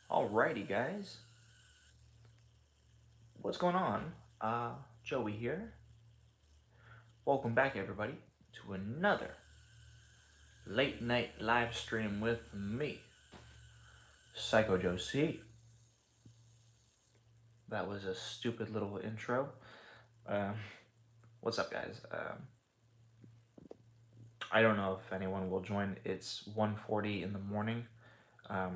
Alrighty, guys. What's going on? Joey here. Welcome back, everybody, to another late night live stream with me, Psycho Joe C. That was a stupid little intro. Um, what's up, guys? I don't know if anyone will join. It's 1:40 in the morning. I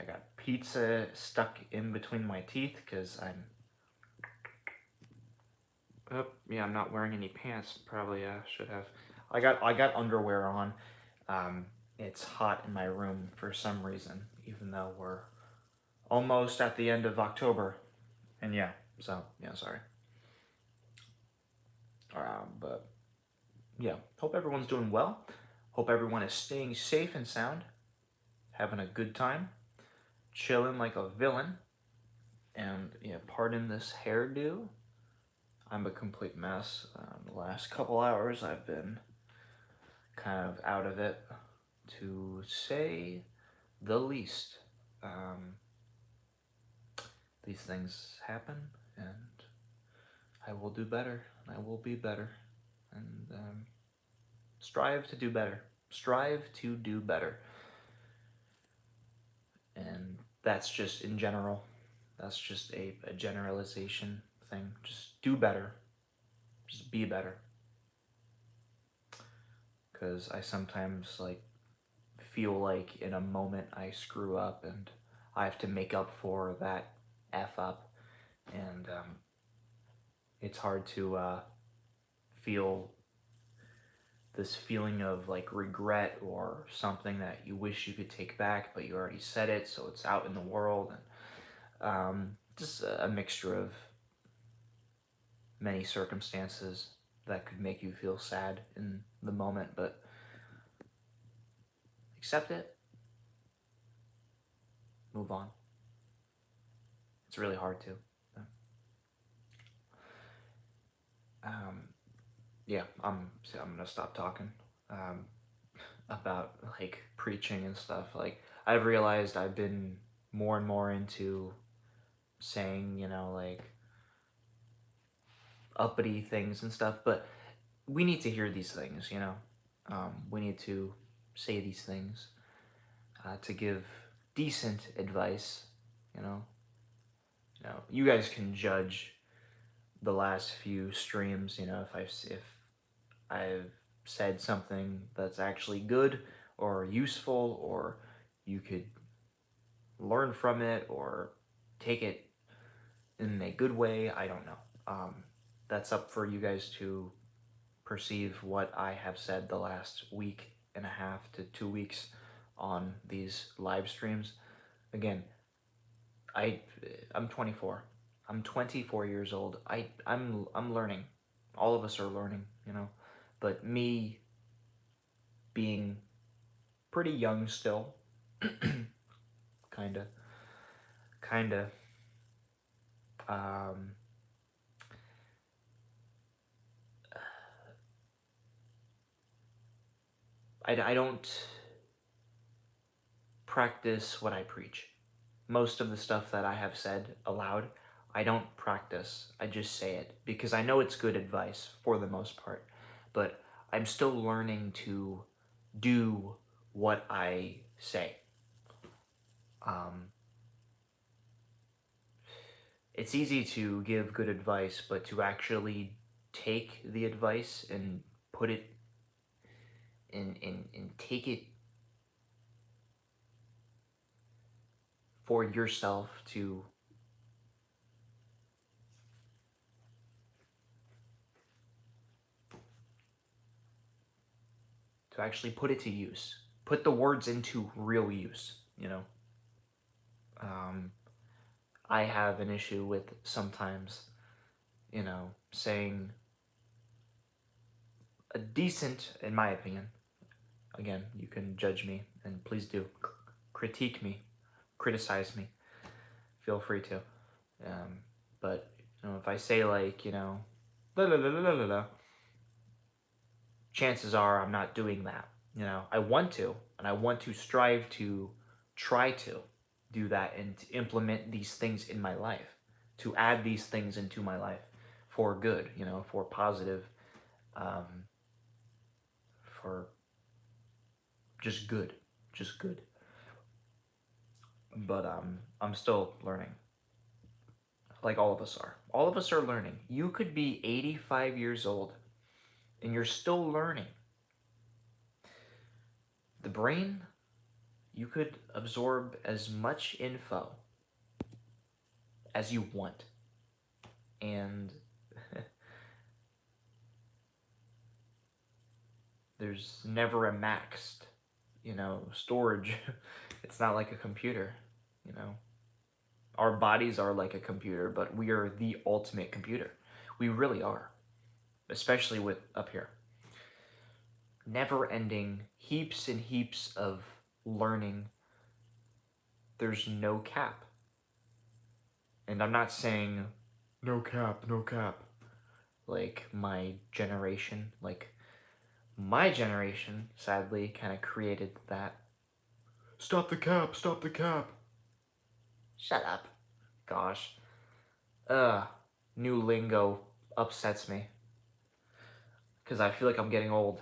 got pizza stuck in between my teeth because I'm not wearing any pants. Probably should have. I got underwear on. It's hot in my room for some reason, even though we're almost at the end of October. And sorry. But yeah, hope everyone's doing well. Hope everyone is staying safe and sound, having a good time, chilling like a villain. And yeah, pardon this hairdo. I'm a complete mess. The last couple hours I've been kind of out of it, to say the least. Um, these things happen, and I will do better, and I will be better, and strive to do better. Strive to do better. And that's just in general. That's just a generalization thing. Just do better. Just be better. Because I sometimes feel like in a moment I screw up and I have to make up for that F up. And it's hard to feel this feeling of regret or something that you wish you could take back, but you already said it, so it's out in the world. And just a mixture of many circumstances that could make you feel sad in the moment, but accept it, move on. It's really hard to. Yeah, I'm gonna stop talking about preaching and stuff. I've realized I've been more and more into saying, uppity things and stuff, but we need to hear these things, we need to say these things to give decent advice, you know. You guys can judge the last few streams, if I've said something that's actually good or useful, or you could learn from it or take it in a good way. I don't know. That's up for you guys to perceive what I have said the last week and a half to 2 weeks on these live streams. Again, I'm 24. I'm 24 years old. I'm learning. All of us are learning, But me being pretty young still, kinda, um, I don't practice what I preach. Most of the stuff that I have said aloud, I don't practice. I just say it because I know it's good advice for the most part, but I'm still learning to do what I say. It's easy to give good advice, but to actually take the advice and put it and take it for yourself to actually put it to use, put the words into real use, I have an issue with sometimes, saying a decent, in my opinion, again, you can judge me, and please do, critique me, criticize me, feel free to, but, if I say la la la la la la, chances are I'm not doing that, You know, I want to, and I want to strive to try to do that and to implement these things in my life, to add these things into my life for good, you know, for positive, um, for just good, just good. But I'm still learning, like all of us are. All of us are learning. You could be 85 years old and you're still learning. The brain, you could absorb as much info as you want. And there's never a maxed, you know, storage. It's not like a computer, you know. Our bodies are like a computer, but we are the ultimate computer. We really are, especially with up here. Never ending, heaps and heaps of learning. There's no cap. And I'm not saying no cap, no cap. Like my generation, sadly, kind of created that. Stop the cap, stop the cap. Shut up. Gosh. New lingo upsets me. Because I feel like I'm getting old.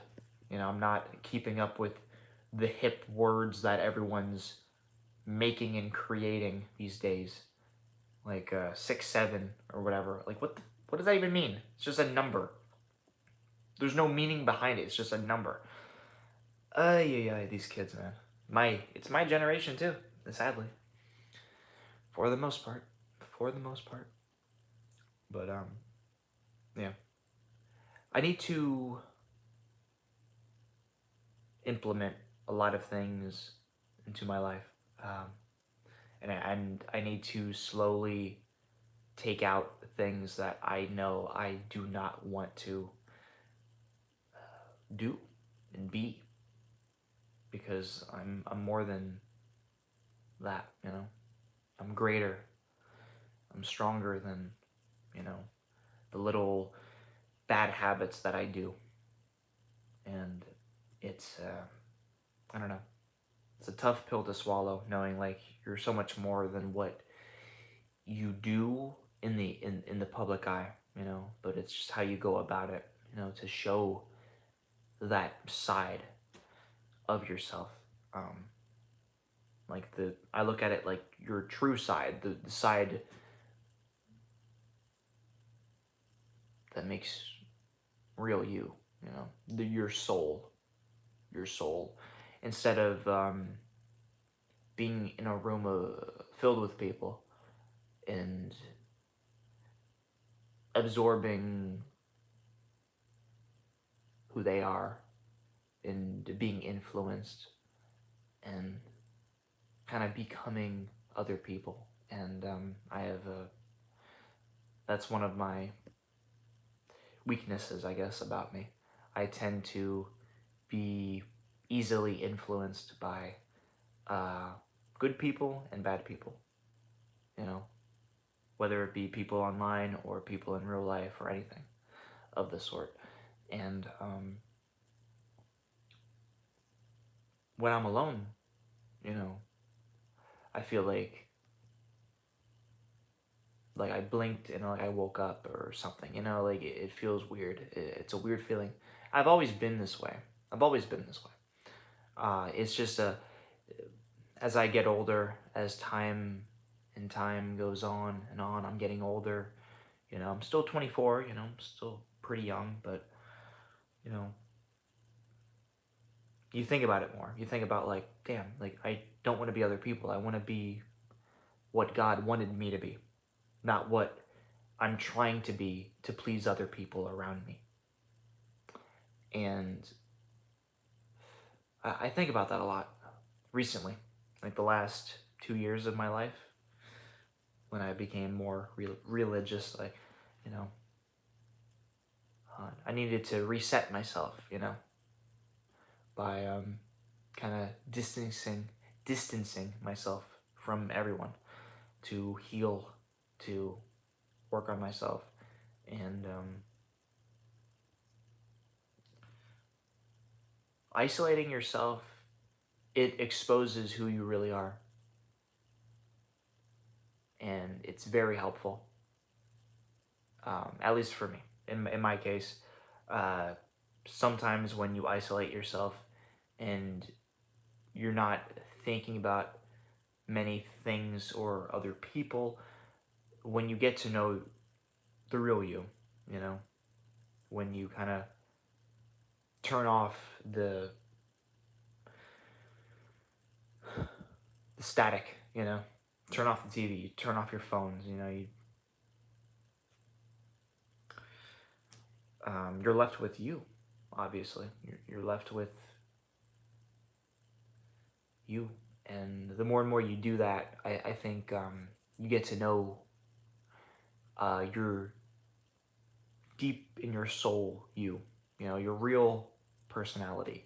You know, I'm not keeping up with the hip words that everyone's making and creating these days. Like 6'7" or whatever. Like what does that even mean? It's just a number. There's no meaning behind it. It's just a number. Yeah, these kids, man. It's my generation too, sadly. For the most part. For the most part. But yeah. I need to implement a lot of things into my life. Um, and I need to slowly take out things that I know I do not want to do and be, because I'm more than that, you know. I'm greater. I'm stronger than, you know, the little bad habits that I do. And it's I don't know. It's a tough pill to swallow, knowing like you're so much more than what you do in the public eye, you know, but it's just how you go about it, you know, to show that side of yourself. Um, like I look at it like your true side, the side that makes real you know, your soul, instead of being in a room filled with people and absorbing who they are and being influenced and kind of becoming other people. And I have that's one of my weaknesses, I guess, about me. I tend to be easily influenced by uh, good people and bad people, you know, whether it be people online or people in real life or anything of the sort. And when I'm alone, you know, I feel like I blinked and like I woke up or something, you know, like it feels weird. It's a weird feeling. I've always been this way. I've always been this way. It's just as I get older, as time goes on and on, I'm getting older. You know, I'm still 24. You know, I'm still pretty young, but you know, you think about it more. You think about like, damn, like I don't want to be other people. I want to be what God wanted me to be, not what I'm trying to be to please other people around me. And I think about that a lot recently, like the last 2 years of my life, when I became more religious. Like, you know, I needed to reset myself, you know, by kind of distancing myself from everyone, to heal, to work on myself. And isolating yourself, it exposes who you really are, and it's very helpful. At least for me. In my case, uh, sometimes when you isolate yourself and you're not thinking about many things or other people, when you get to know the real you, you know, when you kind of turn off the static, you know, turn off the TV, you turn off your phones, you know, you're left with you, obviously. You're left with you. And the more and more you do that, I think you get to know your deep in your soul you know, your real personality.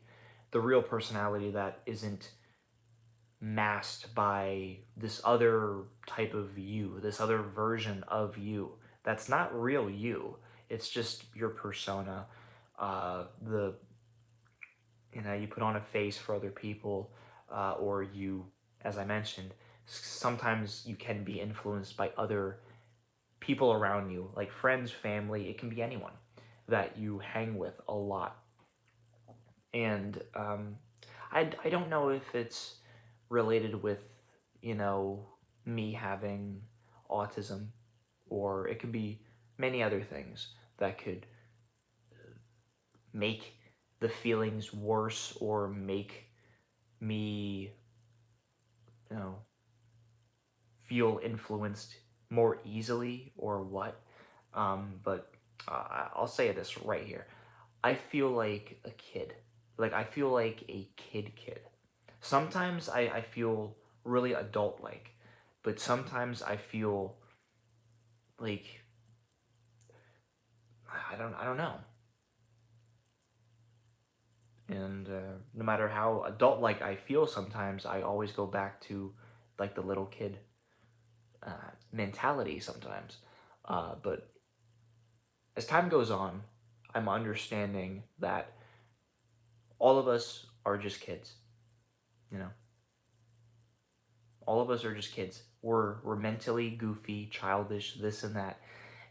The real personality that isn't masked by this other type of you, this other version of you. That's not real you. It's just your persona. The You know, you put on a face for other people, or you, as I mentioned, sometimes you can be influenced by other people around you, like friends, family. It can be anyone that you hang with a lot. And I don't know if it's related with, you know, me having autism, or it could be many other things that could make the feelings worse or make me, you know, feel influenced more easily or what. But I'll say this right here. I feel like a kid. Like, I feel like a kid. Sometimes I feel really adult like, but sometimes I feel like I don't know. And no matter how adult like I feel sometimes, I always go back to like the little kid mentality sometimes. But as time goes on, I'm understanding that all of us are just kids, you know. All of us are just kids. We're mentally goofy, childish, this and that.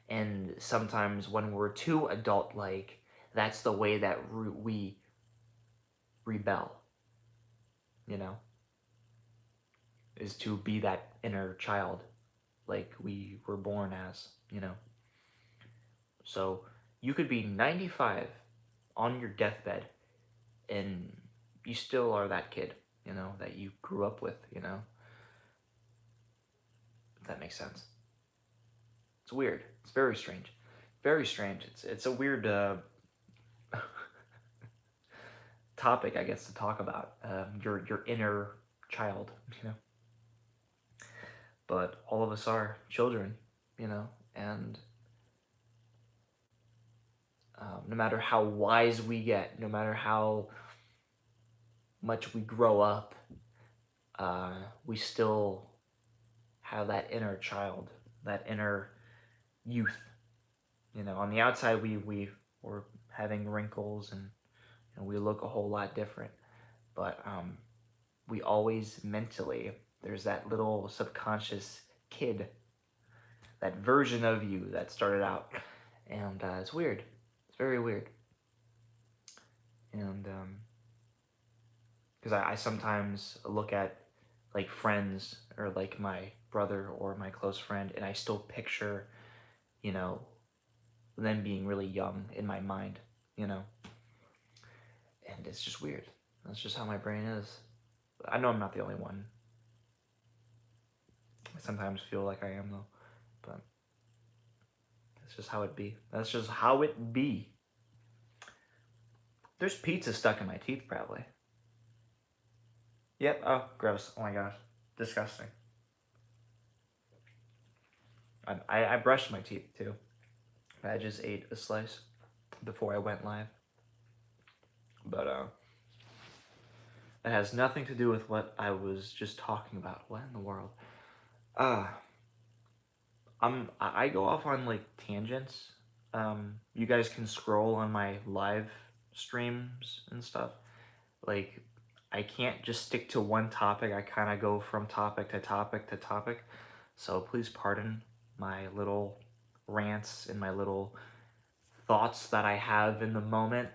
And sometimes when we're too adult like, that's the way that we rebel, you know, is to be that inner child like we were born as, you know. So you could be 95 on your deathbed and you still are that kid, you know, that you grew up with, you know. If that makes sense. It's weird. It's very strange. Very strange. It's a weird topic, I guess, to talk about. Your inner child, you know. But all of us are children, you know, and no matter how wise we get, no matter how much we grow up, we still have that inner child, that inner youth. You know, on the outside, we're having wrinkles and we look a whole lot different, but we always mentally, there's that little subconscious kid, that version of you that started out, and it's weird. It's very weird, and because I sometimes look at like friends or like my brother or my close friend, and I still picture, you know, them being really young in my mind, you know, and it's just weird. That's just how my brain is. I know I'm not the only one. I sometimes feel like I am though, but that's just how it be. That's just how it be. There's pizza stuck in my teeth, probably. Yep. Oh, gross. Oh my gosh, disgusting. I brushed my teeth too. I just ate a slice before I went live, but it has nothing to do with what I was just talking about. What in the world? Uh, I go off on like tangents. You guys can scroll on my live streams and stuff. Like, I can't just stick to one topic. I kind of go from topic to topic to topic. So please pardon my little rants and my little thoughts that I have in the moment,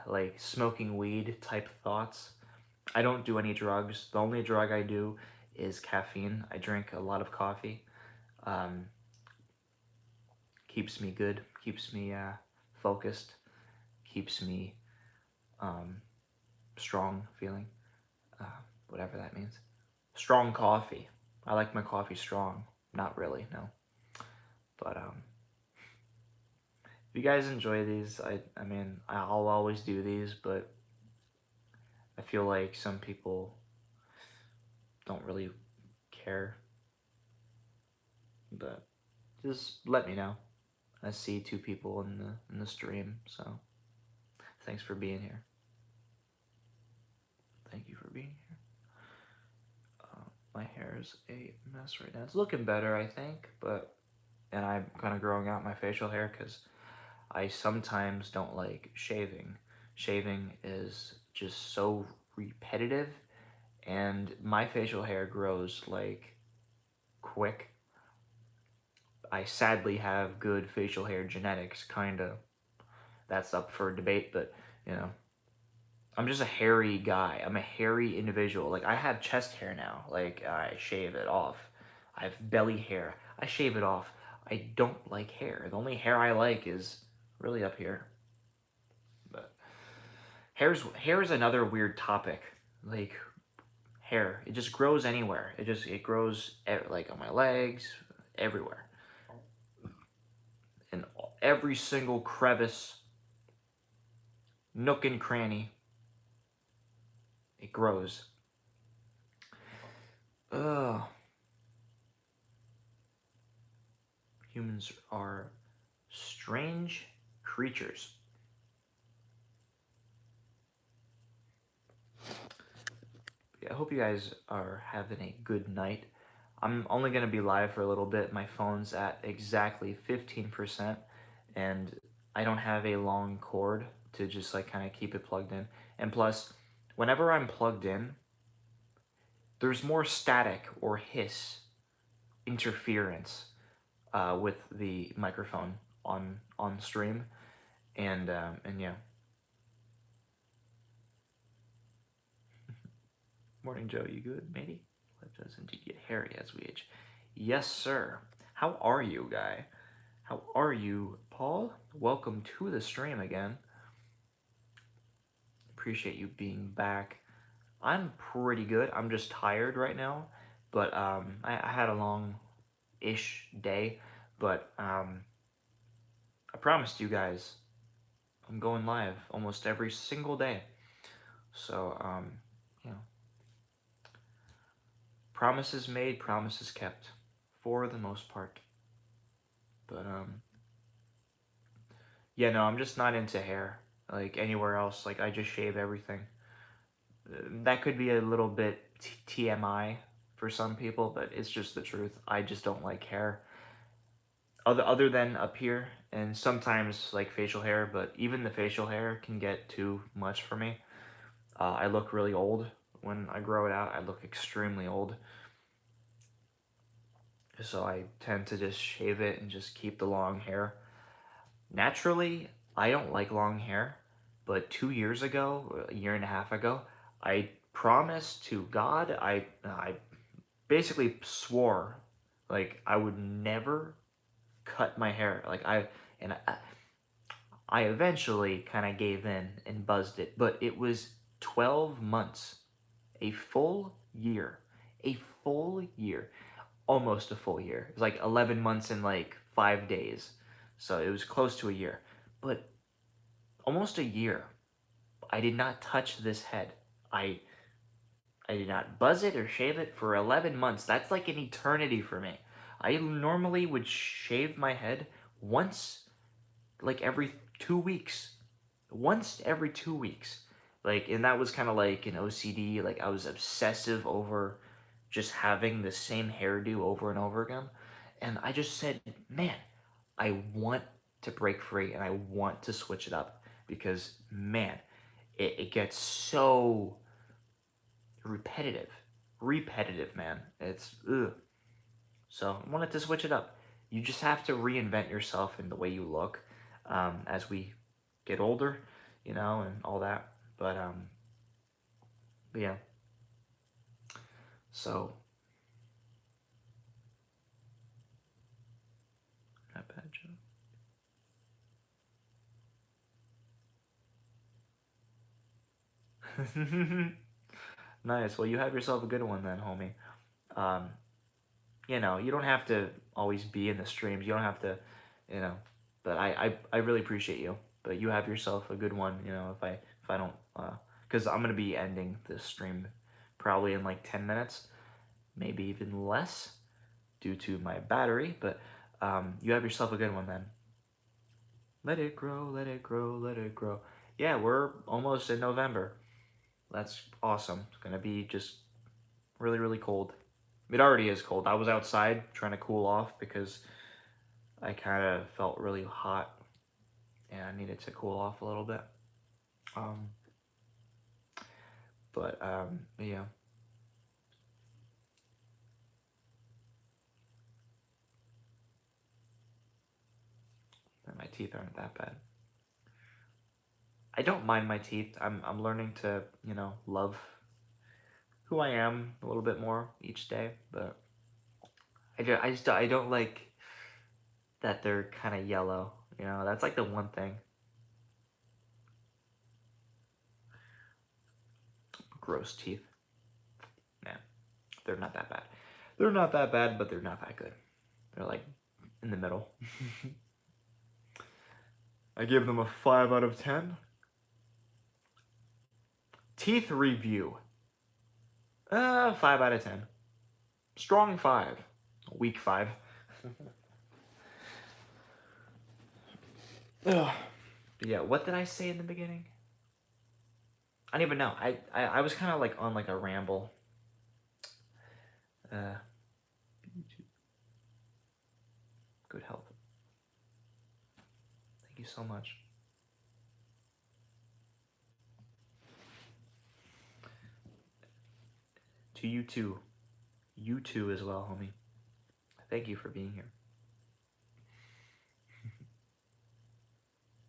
like smoking weed type thoughts. I don't do any drugs. The only drug I do is caffeine. I drink a lot of coffee. Um, Keeps me good, keeps me focused, keeps me um, strong feeling, uh, whatever that means. Strong coffee. I like my coffee strong. Not really, no. But if you guys enjoy these, I mean, I'll always do these, but I feel like some people don't really care. But just let me know. I see 2 people in the stream, so thanks for being here. Thank you for being here. My hair is a mess right now. It's looking better, I think, and I'm kind of growing out my facial hair because I sometimes don't like shaving. Shaving is just so repetitive, and my facial hair grows like quick. I sadly have good facial hair genetics, kinda. That's up for debate, but you know, I'm just a hairy guy. I'm a hairy individual. Like, I have chest hair now. Like, I shave it off. I have belly hair. I shave it off. I don't like hair. The only hair I like is really up here. But hair is another weird topic. Like, hair, it just grows anywhere. It grows like on my legs, everywhere, in every single crevice, nook and cranny. It grows. Ugh. Humans are strange creatures. I hope you guys are having a good night. I'm only going to be live for a little bit. My phone's at exactly 15%, and I don't have a long cord to just like kind of keep it plugged in. And plus, whenever I'm plugged in, there's more static or hiss interference with the microphone on stream, and yeah. Morning, Joe. You good, matey? Life does indeed get hairy as we age. Yes, sir. How are you, guy? How are you, Paul? Welcome to the stream again. Appreciate you being back. I'm pretty good. I'm just tired right now, but I had a long-ish day, but I promised you guys I'm going live almost every single day. So, you know, promises made, promises kept, for the most part. But yeah, no, I'm just not into hair. Like anywhere else, like I just shave everything. That could be a little bit TMI for some people, but it's just the truth. I just don't like hair. Other than up here, and sometimes like facial hair, but even the facial hair can get too much for me. I look really old when I grow it out. I look extremely old. So I tend to just shave it and just keep the long hair. Naturally, I don't like long hair, but 2 years ago, a year and a half ago, I promised to God, I basically swore, like I would never cut my hair. I eventually kind of gave in and buzzed it, but it was 12 months, a full year, a full year, almost a full year. It was like 11 months and like 5 days. So it was close to a year. But almost a year, I did not touch this head. I did not buzz it or shave it for 11 months. That's like an eternity for me. I normally would shave my head once, like every 2 weeks. Once every 2 weeks. Like, and that was kind of like an OCD. Like, I was obsessive over just having the same hairdo over and over again. And I just said, man, I want to break free and I want to switch it up because, man, it gets so repetitive, man. It's ugh. So I wanted to switch it up. You just have to reinvent yourself in the way you look, as we get older, and all that. But yeah. So not bad joke. Nice. Well, you have yourself a good one then, homie. Um, you don't have to always be in the streams. You don't have to, you know. But I really appreciate you. But you have yourself a good one. If I don't, because I'm gonna be ending this stream probably in like 10 minutes, maybe even less, due to my battery. But you have yourself a good one then. Let it grow, let it grow, let it grow. Yeah, we're almost in November. That's awesome. It's gonna be just really, really cold. It already is cold. I was outside trying to cool off because I kind of felt really hot and I needed to cool off a little bit. Um, but yeah. My teeth aren't that bad. I don't mind my teeth. I'm learning to love who I am a little bit more each day. But I don't like that they're kind of yellow. That's like the one thing. Gross teeth. Man, they're not that bad. They're not that bad, but they're not that good. They're like in the middle. I give them a 5 out of 10. Teeth review. 5 out of 10. Strong 5. Weak 5. Ugh. But yeah, what did I say in the beginning? I don't even know. I was kind of like on like a ramble. Good health. Thank you so much. To you too. You too as well, homie. Thank you for being here.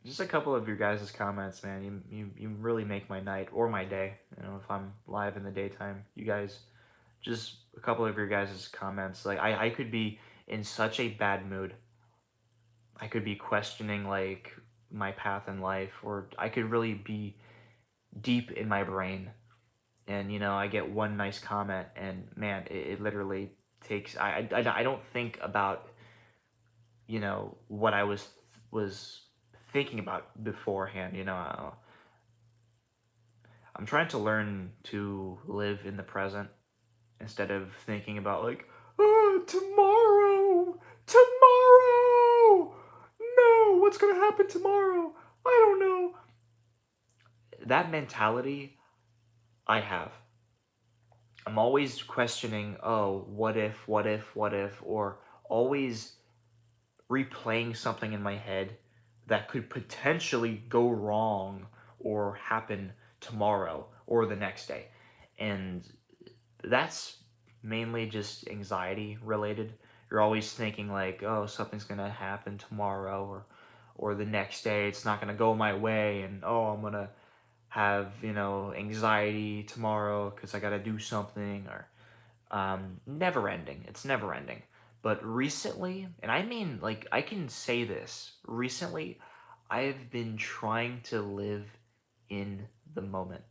Just a couple of your guys' comments, man. You really make my night or my day. If I'm live in the daytime, you guys, just a couple of your guys' comments. Like I could be in such a bad mood. I could be questioning like my path in life, or I could really be deep in my brain, and I get one nice comment, and man, it literally takes. I don't think about what I was thinking about beforehand. I'm trying to learn to live in the present instead of thinking about like, oh, tomorrow, no, what's gonna happen tomorrow? I don't know. That mentality I have. I'm always questioning, oh, what if, or always replaying something in my head that could potentially go wrong or happen tomorrow or the next day. And that's mainly just anxiety related. You're always thinking like, oh, something's gonna happen tomorrow or the next day it's not gonna go my way, and oh, I'm gonna have anxiety tomorrow because I gotta do something, or never ending. It's never ending. But recently, and I mean, like, I can say this, recently, I've been trying to live in the moment.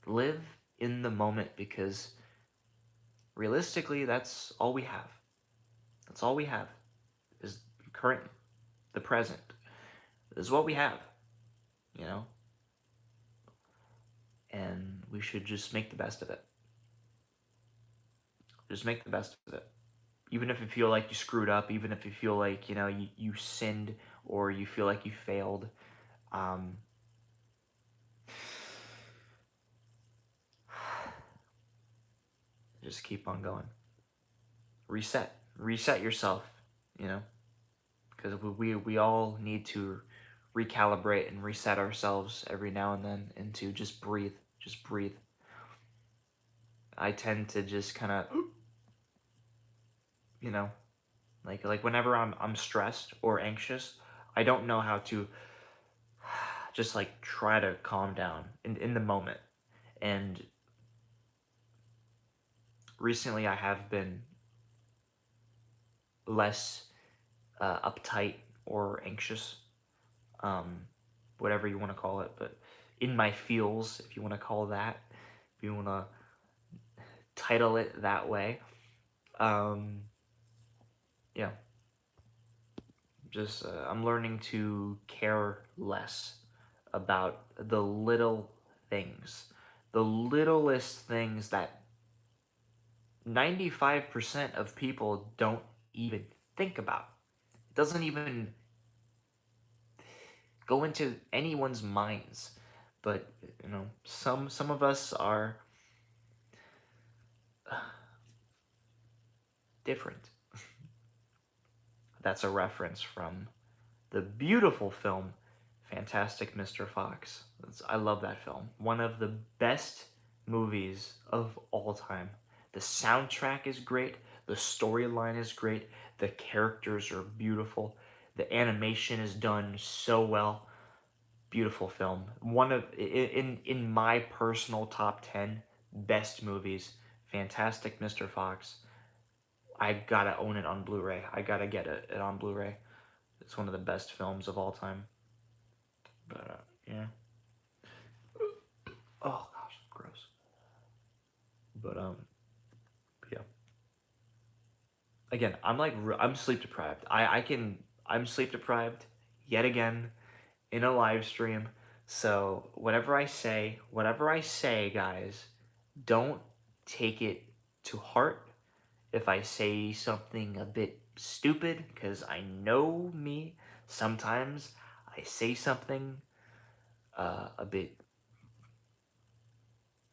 Live in the moment because realistically, that's all we have. That's all we have is current, the present. This is what we have, you know? And we should just make the best of it. Just make the best of it. Even if you feel like you screwed up, even if you feel like you sinned, or you feel like you failed, um, just keep on going. Reset yourself, because we all need to recalibrate and reset ourselves every now and then, and to just breathe, just breathe. I tend to just kind of, you know, like whenever I'm stressed or anxious, I don't know how to just like try to calm down in the moment. And recently I have been less uptight or anxious, um, whatever you want to call it, but in my feels, if you want to call that, if you want to title it that way. Um, yeah, just I'm learning to care less about the little things, the littlest things that 95% of people don't even think about. It doesn't even go into anyone's minds. But some of us are different. That's a reference from the beautiful film Fantastic Mr. Fox. I love that film. One of the best movies of all time. The soundtrack is great, the storyline is great, the characters are beautiful, the animation is done so well. Beautiful film. One of in my personal top 10 best movies, Fantastic Mr. Fox. I gotta own it on Blu-ray. I gotta get it on Blu-ray. It's one of the best films of all time. But yeah. Oh gosh, gross. But yeah. Again, I'm sleep deprived. I'm sleep deprived yet again in a live stream. So whatever I say, guys, don't take it to heart if I say something a bit stupid, because I know me. Sometimes I say something a bit,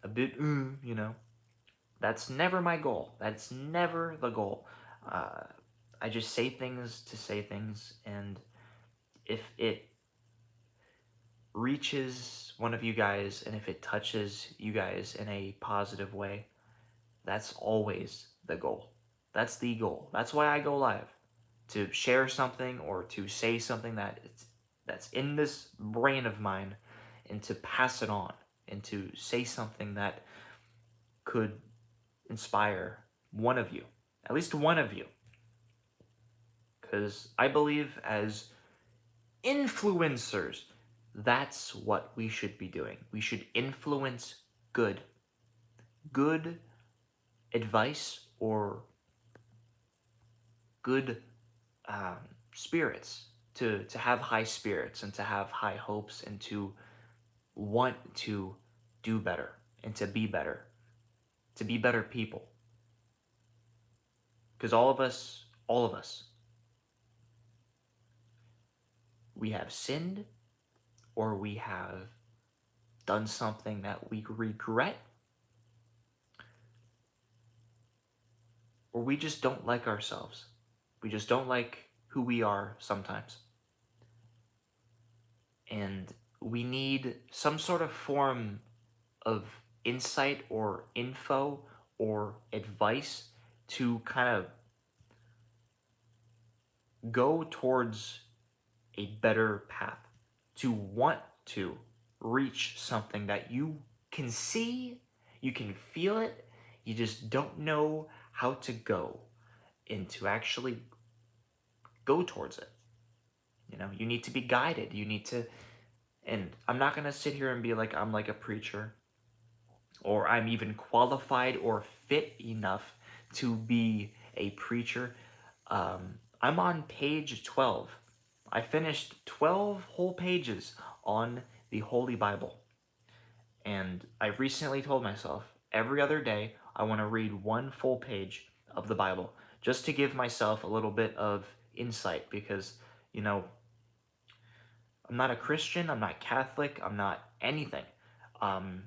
you know. That's never my goal. That's never the goal. Uh, I just say things to say things, and if it reaches one of you guys and if it touches you guys in a positive way, that's always the goal. That's the goal. That's why I go live, to share something or to say something that's in this brain of mine, and to pass it on, and to say something that could inspire one of you, at least one of you. Because I believe as influencers, that's what we should be doing. We should influence good advice, or good um, spirits, to have high spirits and to have high hopes and to want to do better and to be better people. Because all of us, we have sinned, or we have done something that we regret, or we just don't like ourselves. We just don't like who we are sometimes. And we need some sort of form of insight or info or advice to kind of go towards a better path, to want to reach something that you can see, you can feel it, you just don't know how to go, and to actually go towards it. You need to be guided. You need to, and I'm not going to sit here and be like I'm like a preacher, or I'm even qualified or fit enough to be a preacher. I'm on page 12. I finished 12 whole pages on the Holy Bible. And I recently told myself every other day I want to read one full page of the Bible, just to give myself a little bit of insight, because, I'm not a Christian, I'm not Catholic, I'm not anything. Um,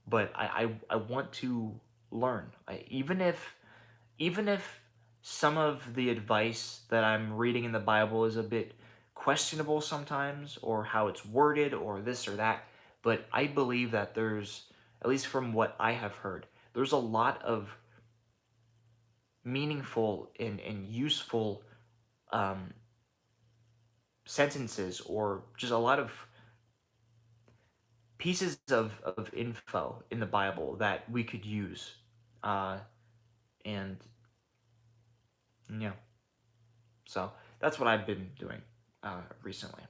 but I want to learn. Even if some of the advice that I'm reading in the Bible is a bit questionable sometimes, or how it's worded, or this or that. But I believe that there's, at least from what I have heard, there's a lot of meaningful and useful um, sentences, or just a lot of pieces of info in the Bible that we could use. Uh, and yeah, so that's what I've been doing recently.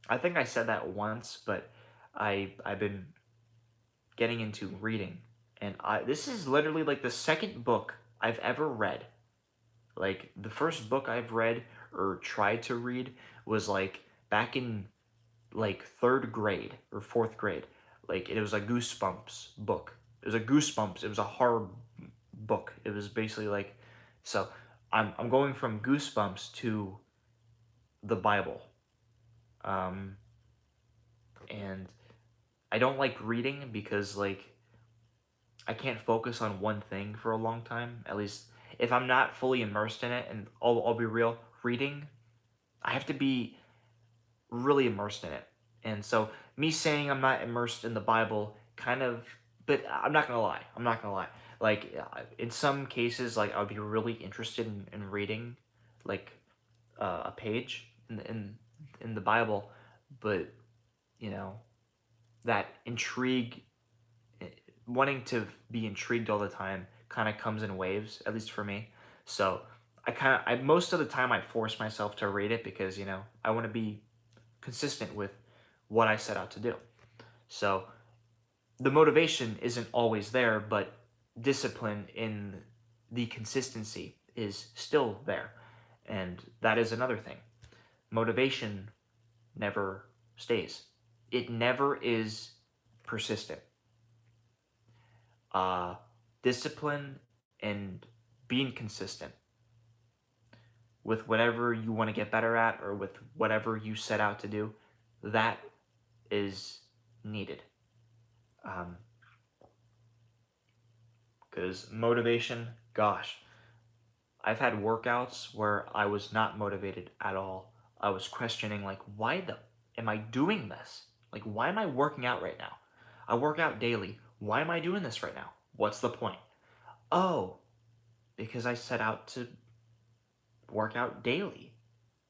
I think I said that once, but I've been getting into reading, and this is literally like the second book I've ever read. Like the first book I've read or tried to read was like back in like third grade or fourth grade. Like it was a Goosebumps book. It was a Goosebumps. It was a horror book. It was basically like, so I'm going from Goosebumps to the Bible. Um, and I don't like reading because like I can't focus on one thing for a long time. At least if I'm not fully immersed in it, and I'll be real, reading, I have to be really immersed in it. And so me saying I'm not immersed in the Bible kind of, but I'm not gonna lie. I'm not gonna lie. Like in some cases, like I would be really interested in reading, like a page in the Bible, but you know that intrigue, eh, wanting to be intrigued all the time, kind of comes in waves. At least for me. So I most of the time I force myself to read it because I want to be consistent with what I set out to do. So the motivation isn't always there, but discipline in the consistency is still there. And that is another thing. Motivation never stays, it never is persistent. Uh, Discipline and being consistent with whatever you want to get better at or with whatever you set out to do, that is needed. Because motivation, gosh, I've had workouts where I was not motivated at all. I was questioning, like, why the am I doing this? Like, why am I working out right now? I work out daily. Why am I doing this right now? What's the point? Oh, because I set out to work out daily,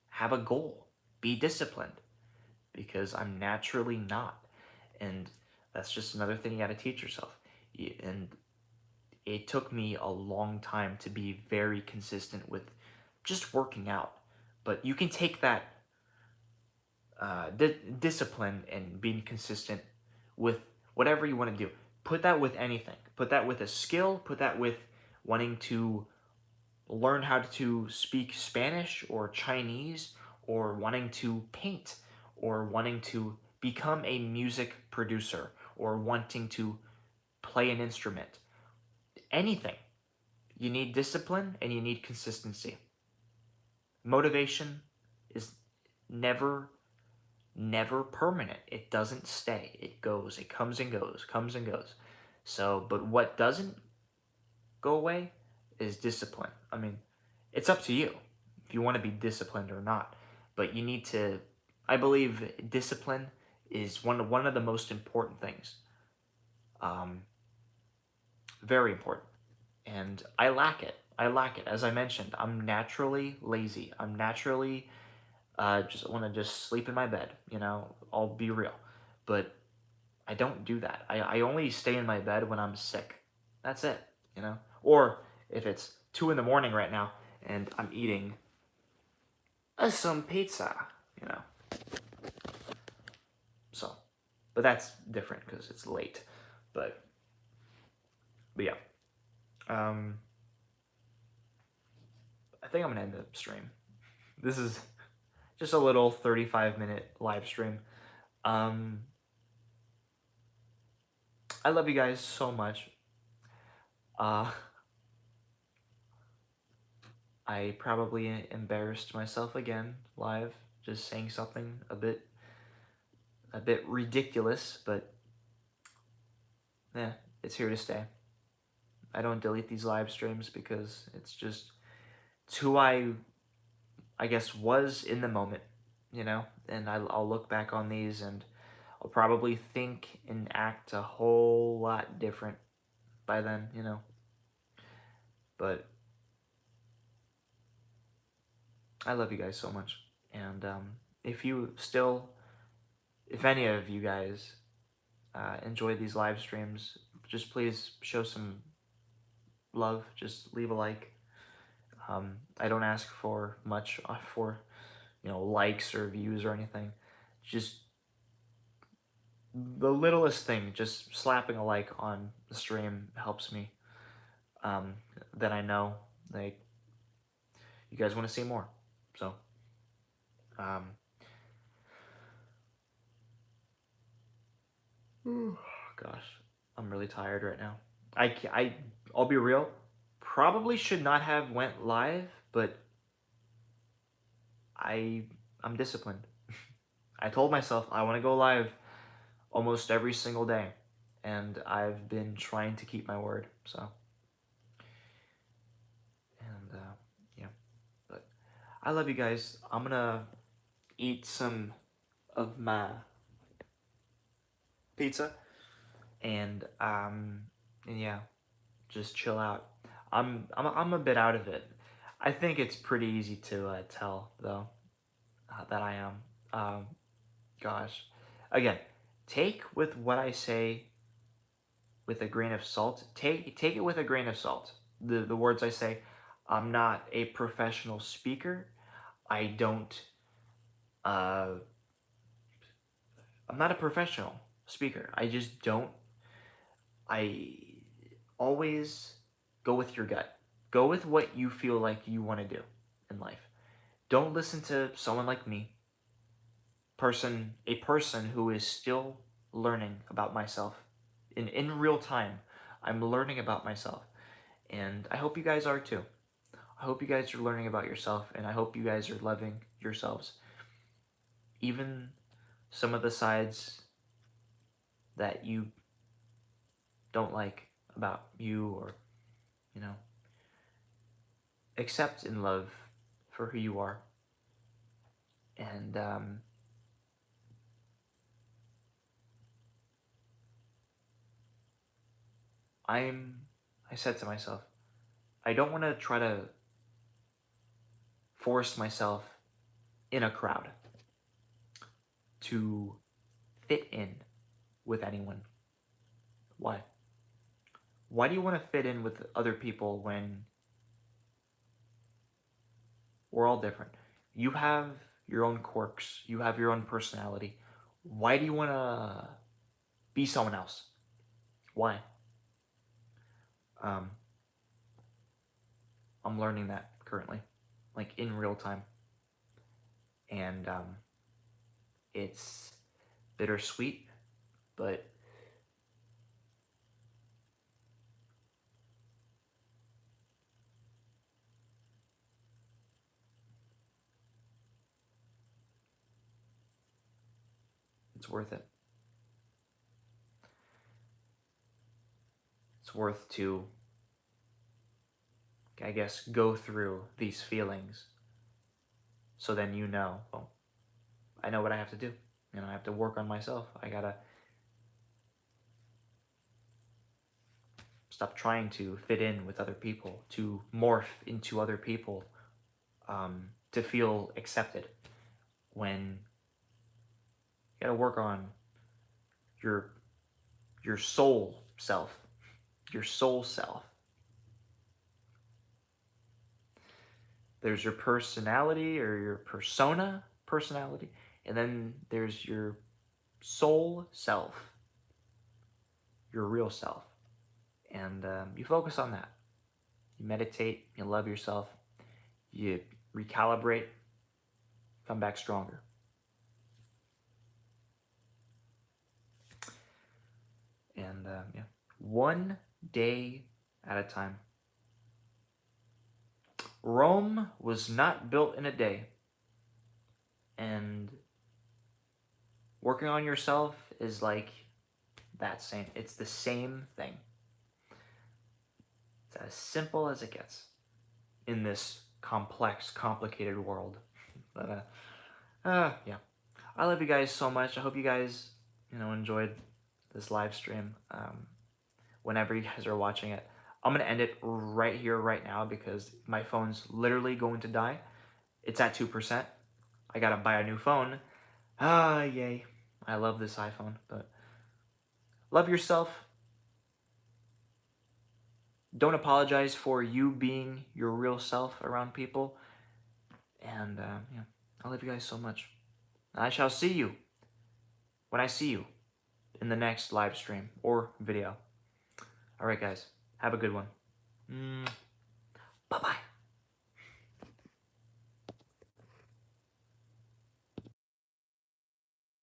have a goal, be disciplined, because I'm naturally not. And that's just another thing you got to teach yourself. And it took me a long time to be very consistent with just working out. But you can take that discipline and being consistent with whatever you want to do. Put that with anything. Put that with a skill. Put that with wanting to learn how to speak Spanish or Chinese, or wanting to paint, or wanting to become a music producer, or wanting to play an instrument. Anything. You need discipline and you need consistency. Motivation is never, never permanent. It doesn't stay. It goes. It comes and goes, comes and goes. So, but what doesn't go away is discipline. I mean, it's up to you if you want to be disciplined or not. But you need to, I believe discipline is one of the most important things. Um, Very important. And I lack it. I lack it. As I mentioned, I'm naturally lazy. I'm naturally just want to just sleep in my bed. I'll be real. But I don't do that. I only stay in my bed when I'm sick. That's it. Or if it's 2 in the morning right now and I'm eating some pizza. So, but that's different because it's late. But yeah. Um, I think I'm gonna end the stream. This is just a little 35-minute live stream. I love you guys so much. I probably embarrassed myself again live, just saying something a bit ridiculous, but yeah, it's here to stay. I don't delete these live streams because it's who I guess was in the moment, you know, and I'll look back on these and I'll probably think and act a whole lot different by then, you know. But I love you guys so much. And if you still, if any of you guys enjoy these live streams, just please show some love. Just leave a like. I don't ask for much for, you know, likes or views or anything. Just the littlest thing, just slapping a like on the stream helps me. Then I know, like, you guys want to see more. So, um, gosh, I'm really tired right now. I'll be real. Probably should not have went live, but I'm disciplined. I told myself I want to go live almost every single day, and I've been trying to keep my word. So, and yeah, but I love you guys. I'm gonna eat some of my pizza, and yeah, just chill out. I'm a bit out of it. I think it's pretty easy to tell though that I am. Um, gosh, again, take with what I say with a grain of salt. Take it with a grain of salt. The words I say. I'm not a professional speaker. I don't. Uh, I'm not a professional speaker. I just don't. I always go with your gut. Go with what you feel like you want to do in life. Don't listen to someone like me, a person who is still learning about myself. In real time, I'm learning about myself. And I hope you guys are too. I hope you guys are learning about yourself, and I hope you guys are loving yourselves. Even some of the sides that you don't like about you, or, you know, accept and love for who you are. And I said to myself, I don't want to try to force myself in a crowd to fit in with anyone. Why? Why do you want to fit in with other people when we're all different? You have your own quirks, you have your own personality. Why do you want to be someone else? Why? Um, I'm learning that currently, like in real time. And it's bittersweet, but it's worth it. It's worth to, I guess, go through these feelings so then you know, well, I know what I have to do. You know, I have to work on myself. I gotta stop trying to fit in with other people, to morph into other people, to feel accepted. When you gotta work on your your soul self, your soul self. There's your personality or your personality, and then there's your soul self, your real self. And you focus on that. You meditate, you love yourself, you recalibrate, come back stronger. And yeah, one day at a time. Rome was not built in a day. And working on yourself is like it's the same thing. It's as simple as it gets in this complex, complicated world. But Yeah. I love you guys so much. I hope you guys, enjoyed this live stream. Whenever you guys are watching it, I'm gonna end it right here, right now, because my phone's literally going to die. It's at 2%. I gotta buy a new phone. Yay. I love this iPhone, but love yourself. Don't apologize for you being your real self around people. And yeah, I love you guys so much. I shall see you when I see you in the next live stream or video. All right, guys, have a good one. Bye bye.